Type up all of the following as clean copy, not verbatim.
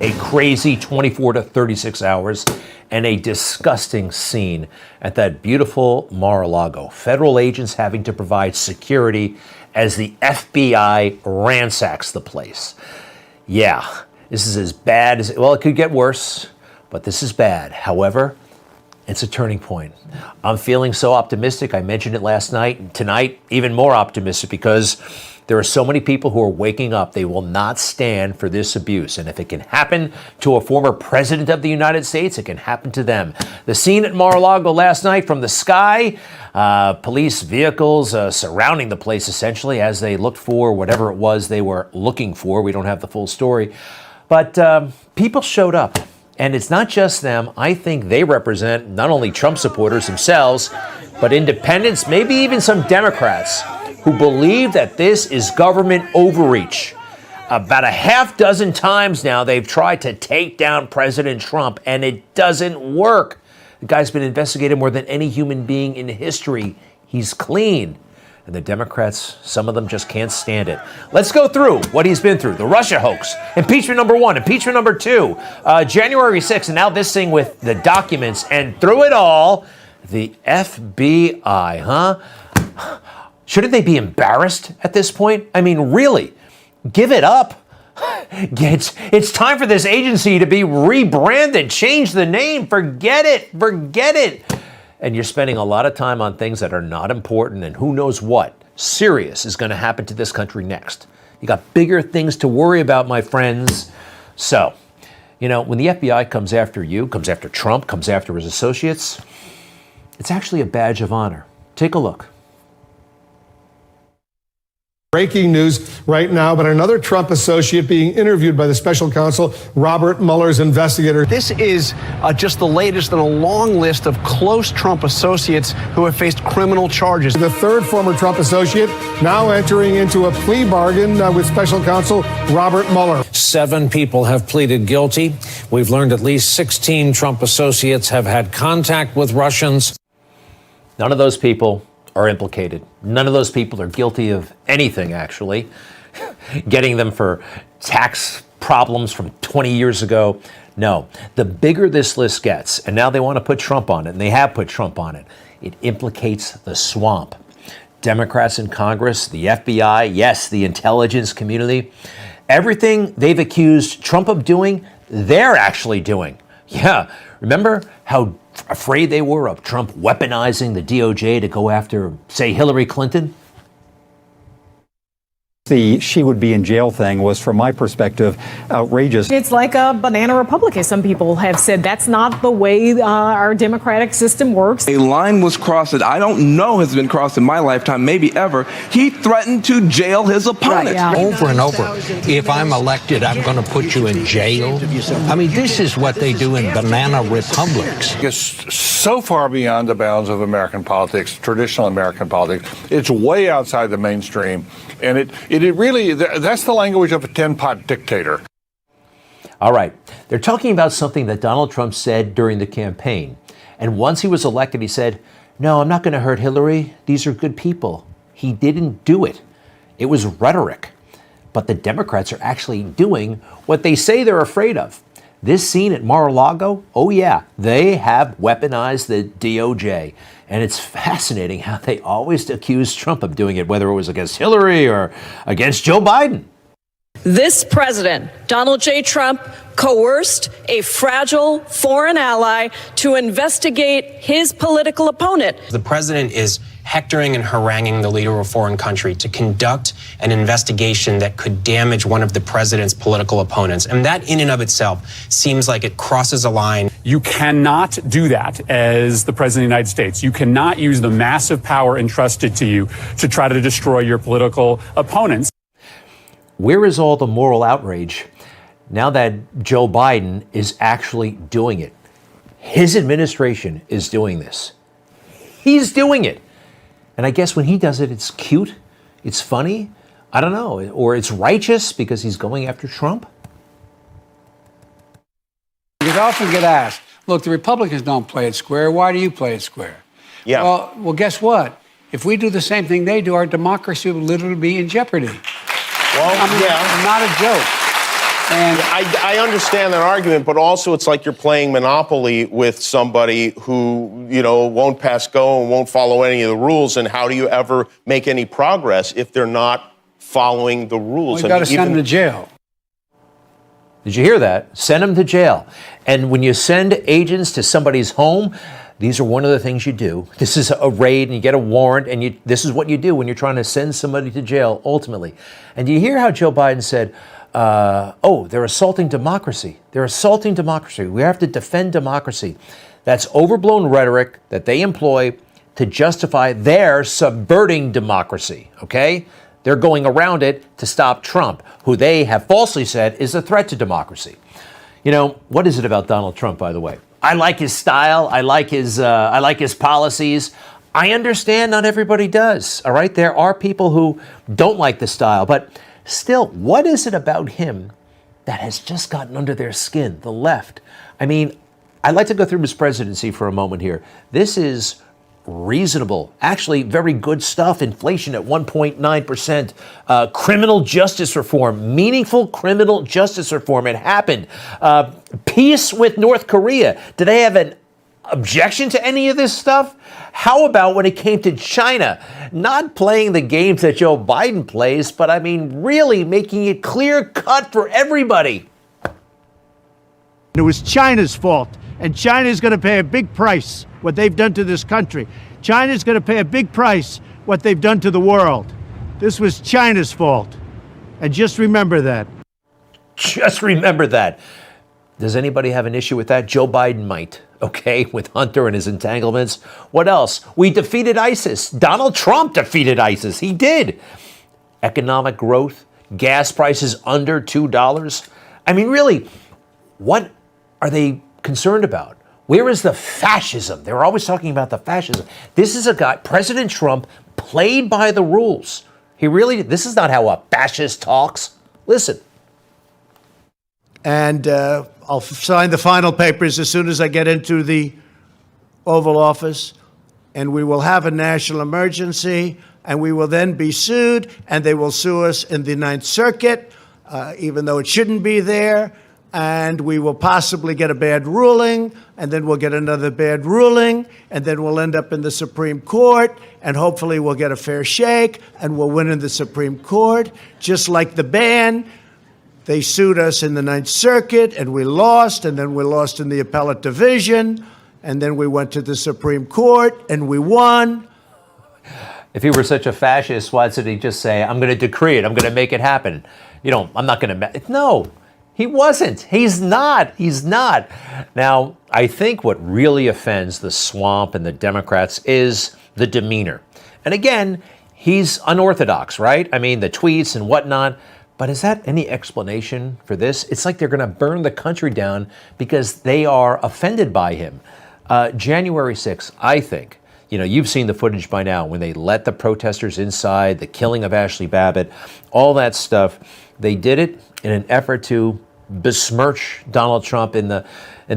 A crazy 24 to 36 hours and a disgusting scene at that beautiful Mar-a-Lago. Federal agents having to provide security as the FBI ransacks the place. Yeah, this is as bad as, well, it could get worse, but this is bad. However, it's a turning point. I'm feeling so optimistic. I mentioned it last night, and tonight, even more optimistic, because there are so many people who are waking up. They will not stand for this abuse. And if it can happen to a former president of the United States, it can happen to them. The scene at Mar-a-Lago last night from the sky, police vehicles surrounding the place essentially as they looked for whatever it was they were looking for. We don't have the full story. But people showed up. And it's not just them. I think they represent not only Trump supporters themselves, but independents, maybe even some Democrats who believe that this is government overreach. About a half dozen times now, they've tried to take down President Trump, and it doesn't work. The guy's been investigated more than any human being in history. He's clean. And the Democrats, some of them just can't stand it. Let's go through what he's been through. The Russia hoax, impeachment number 1, impeachment number 2, January 6th, and now this thing with the documents. And through it all, the FBI, huh? Shouldn't they be embarrassed at this point? I mean, really, give it up. It's time for this agency to be rebranded. Change the name. Forget it. Forget it. And you're spending a lot of time on things that are not important, and who knows what serious is going to happen to this country next. You got bigger things to worry about, my friends. So, you know, when the FBI comes after you, comes after Trump, comes after his associates, it's actually a badge of honor. Take a look. Breaking news right now, but another Trump associate being interviewed by the special counsel, Robert Mueller's investigator. This is just the latest in a long list of close Trump associates who have faced criminal charges. The third former Trump associate now entering into a plea bargain with special counsel Robert Mueller. 7 people have pleaded guilty. We've learned at least 16 Trump associates have had contact with Russians. None of those people are implicated. None of those people are guilty of anything, actually. Getting them for tax problems from 20 years ago. No, the bigger this list gets, and now they want to put Trump on it, and they have put Trump on it, it implicates the swamp. Democrats in Congress, the FBI, yes, the intelligence community, everything they've accused Trump of doing, they're actually doing. Yeah, remember how afraid they were of Trump weaponizing the DOJ to go after, say, Hillary Clinton? The she would be in jail thing was, from my perspective, outrageous. It's like a banana republic, as some people have said. That's not the way our democratic system works. A line was crossed that I don't know has been crossed in my lifetime, maybe ever. He threatened to jail his opponent. Right, yeah. Over and over. If I'm elected, I'm going to put you in jail. I mean, this is what they do in banana republics. It's so far beyond the bounds of American politics, traditional American politics. It's way outside the mainstream. And it really, that's the language of a tin-pot dictator. All right. They're talking about something that Donald Trump said during the campaign. And once he was elected, he said, no, I'm not going to hurt Hillary. These are good people. He didn't do it. It was rhetoric. But the Democrats are actually doing what they say they're afraid of. This scene at Mar-a-Lago, oh yeah, they have weaponized the DOJ. And it's fascinating how they always accuse Trump of doing it, whether it was against Hillary or against Joe Biden. This president, Donald J. Trump, coerced a fragile foreign ally to investigate his political opponent. The president is hectoring and haranguing the leader of a foreign country to conduct an investigation that could damage one of the president's political opponents. And that in and of itself seems like it crosses a line. You cannot do that as the president of the United States. You cannot use the massive power entrusted to you to try to destroy your political opponents. Where is all the moral outrage now that Joe Biden is actually doing it? His administration is doing this. He's doing it. And I guess when he does it, it's cute, it's funny, I don't know, or it's righteous because he's going after Trump. You often get asked, look, the Republicans don't play it square. Why do you play it square? Yeah. Well, guess what? If we do the same thing they do, our democracy will literally be in jeopardy. Well, I mean, yeah. not a joke. And I understand that argument, but also it's like you're playing Monopoly with somebody who, won't pass go and won't follow any of the rules. And how do you ever make any progress if they're not following the rules? we got to send them to jail. Did you hear that? Send them to jail. And when you send agents to somebody's home, these are one of the things you do. This is a raid and you get a warrant, and this is what you do when you're trying to send somebody to jail, ultimately. And you hear how Joe Biden said, they're assaulting democracy. They're assaulting democracy. We have to defend democracy. That's overblown rhetoric that they employ to justify their subverting democracy, okay? They're going around it to stop Trump, who they have falsely said is a threat to democracy. What is it about Donald Trump, by the way? I like his style. I like his policies. I understand not everybody does. All right. There are people who don't like the style, but still, what is it about him that has just gotten under their skin? The left. I mean, I'd like to go through his presidency for a moment here. This is reasonable, actually very good stuff. Inflation at 1.9%. Criminal justice reform, meaningful criminal justice reform. It happened. Peace with North Korea. Do they have an objection to any of this stuff? How about when it came to China? Not playing the games that Joe Biden plays, but I mean, really making it clear cut for everybody. It was China's fault, and China's going to pay a big price what they've done to this country. China's going to pay a big price what they've done to the world. This was China's fault. And just remember that. Just remember that. Does anybody have an issue with that? Joe Biden might, okay, with Hunter and his entanglements. What else? We defeated ISIS. Donald Trump defeated ISIS. He did. Economic growth, gas prices under $2. I mean, really, what are they concerned about? Where is the fascism? They're always talking about the fascism. This is a guy, President Trump, played by the rules. This is not how a fascist talks. Listen. And I'll sign the final papers as soon as I get into the Oval Office. And we will have a national emergency, and we will then be sued, and they will sue us in the Ninth Circuit, even though it shouldn't be there. And we will possibly get a bad ruling, and then we'll get another bad ruling, and then we'll end up in the Supreme Court, and hopefully we'll get a fair shake, and we'll win in the Supreme Court. Just like the ban, they sued us in the Ninth Circuit, and we lost, and then we lost in the appellate division, and then we went to the Supreme Court, and we won. If he were such a fascist, why did he just say, I'm going to decree it, I'm going to make it happen? I'm not going to... No. He wasn't. He's not. He's not. Now, I think what really offends the swamp and the Democrats is the demeanor. And again, he's unorthodox, right? I mean, the tweets and whatnot. But is that any explanation for this? It's like they're going to burn the country down because they are offended by him. January 6th, I think, you've seen the footage by now when they let the protesters inside, the killing of Ashley Babbitt, all that stuff. They did it in an effort to besmirch Donald Trump in the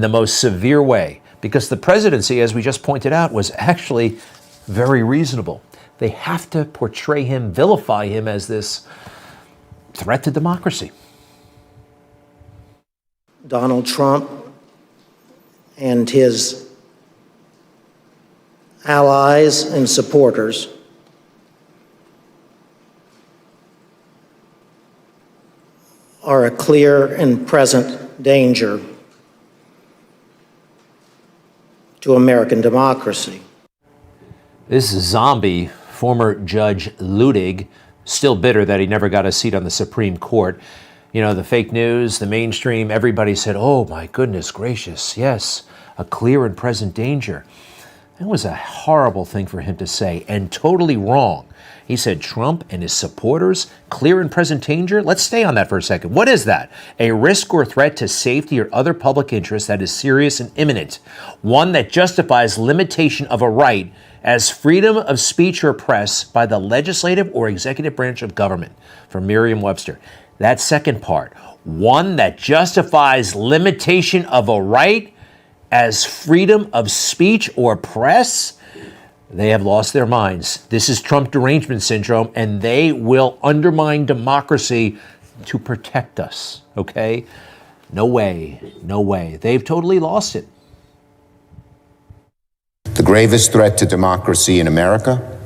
most severe way, because the presidency, as we just pointed out, was actually very reasonable. They have to portray him, vilify him as this threat to democracy. Donald Trump and his allies and supporters are a clear and present danger to American democracy. This zombie, former Judge Ludig, still bitter that he never got a seat on the Supreme Court. The fake news, the mainstream, everybody said, oh my goodness gracious, yes, a clear and present danger. That was a horrible thing for him to say, and totally wrong. He said Trump and his supporters, clear and present danger. Let's stay on that for a second. What is that? A risk or threat to safety or other public interest that is serious and imminent. One that justifies limitation of a right as freedom of speech or press by the legislative or executive branch of government, from Merriam-Webster. That second part, one that justifies limitation of a right as freedom of speech or press. They have lost their minds. This is Trump derangement syndrome, and they will undermine democracy to protect us, okay? No way, no way. They've totally lost it. The gravest threat to democracy in America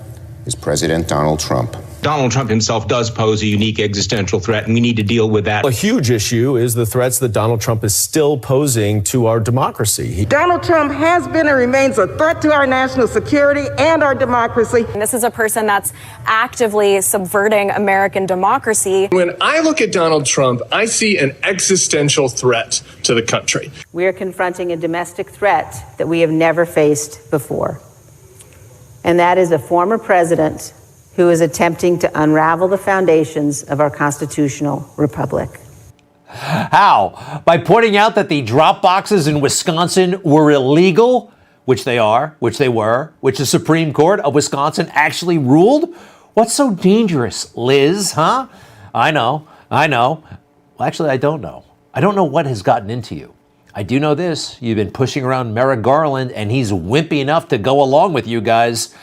is President Donald Trump. Donald Trump himself does pose a unique existential threat, and we need to deal with that. A huge issue is the threats that Donald Trump is still posing to our democracy. Donald Trump has been and remains a threat to our national security and our democracy. This is a person that's actively subverting American democracy. When I look at Donald Trump, I see an existential threat to the country. We are confronting a domestic threat that we have never faced before. And that is a former president who is attempting to unravel the foundations of our constitutional republic. How? By pointing out that the drop boxes in Wisconsin were illegal, which they are, which they were, which the Supreme Court of Wisconsin actually ruled? What's so dangerous, Liz, huh? I know. Well, actually, I don't know. I don't know what has gotten into you. I do know this. You've been pushing around Merrick Garland, and he's wimpy enough to go along with you guys.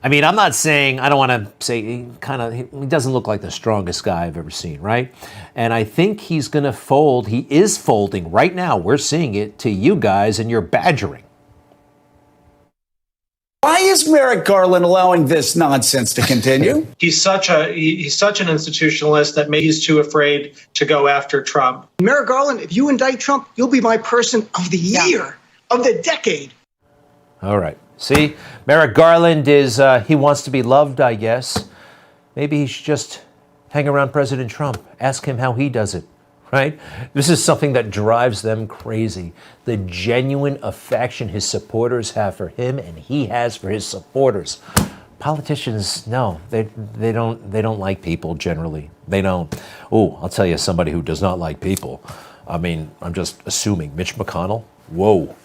I mean, I'm not saying, I don't want to say, he doesn't look like the strongest guy I've ever seen, right? And I think he's going to fold. He is folding right now. We're seeing it to you guys, and you're badgering. Why is Merrick Garland allowing this nonsense to continue? He's such an institutionalist that maybe he's too afraid to go after Trump. Merrick Garland, if you indict Trump, you'll be my person of the year, of the decade. All right. See, Merrick Garland is, he wants to be loved, I guess. Maybe he should just hang around President Trump. Ask him how he does it, right? This is something that drives them crazy. The genuine affection his supporters have for him and he has for his supporters. Politicians, no, they don't like people generally. They don't. Oh, I'll tell you somebody who does not like people. I mean, I'm just assuming Mitch McConnell. Whoa.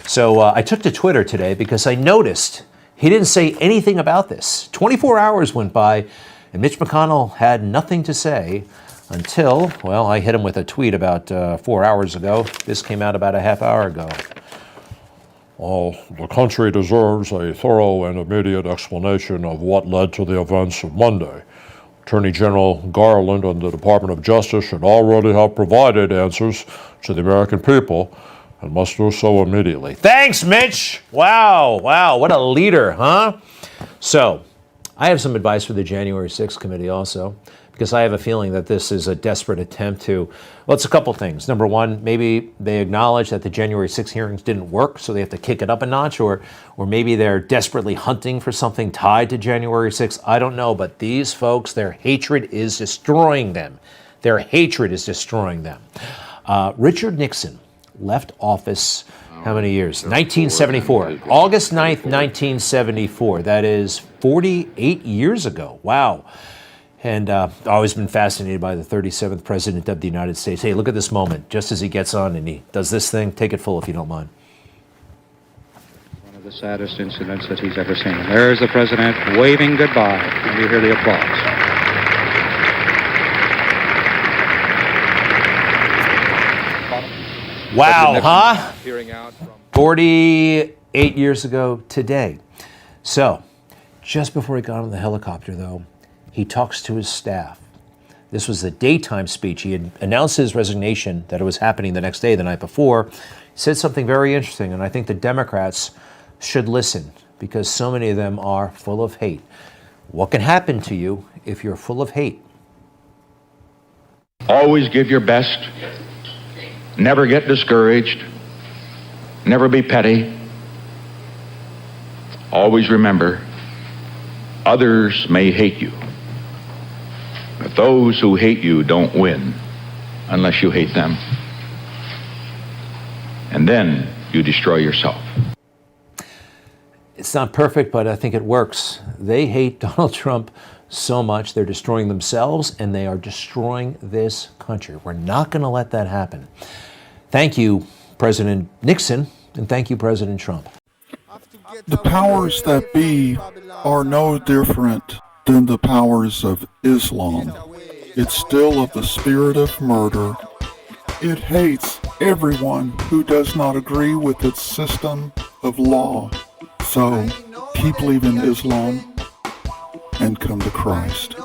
So I took to Twitter today because I noticed he didn't say anything about this. 24 hours went by and Mitch McConnell had nothing to say until, well, I hit him with a tweet about 4 hours ago. This came out about a half hour ago. The country deserves a thorough and immediate explanation of what led to the events of Monday. Attorney General Garland and the Department of Justice should already have provided answers to the American people and must do so immediately. Thanks, Mitch. Wow, what a leader, huh? So, I have some advice for the January 6th committee also, because I have a feeling that this is a desperate attempt to, well, it's a couple things. Number one, maybe they acknowledge that the January 6th hearings didn't work, so they have to kick it up a notch, or maybe they're desperately hunting for something tied to January 6th. I don't know, but these folks, their hatred is destroying them. Richard Nixon left office, how many years? 1974. August 9th, 1974. That is 48 years ago. Wow. And I've always been fascinated by the 37th President of the United States. Hey, look at this moment, just as he gets on and he does this thing. Take it full if you don't mind. One of the saddest incidents that he's ever seen. There's the President waving goodbye, and you hear the applause. Wow, huh? 48 years ago today. So, just before he got on the helicopter, though, he talks to his staff. This was the daytime speech. He had announced his resignation, that it was happening the next day, the night before. He said something very interesting, and I think the Democrats should listen, because so many of them are full of hate. What can happen to you if you're full of hate? Always give your best. Never get discouraged. Never be petty. Always remember, others may hate you, but those who hate you don't win unless you hate them. And then you destroy yourself. It's not perfect, but I think it works. They hate Donald Trump so much, they're destroying themselves and they are destroying this country. We're not going to let that happen. Thank you, President Nixon, and thank you, President Trump. The powers that be are no different than the powers of Islam. It's still of the spirit of murder. It hates everyone who does not agree with its system of law. So keep leaving Islam and come to Christ.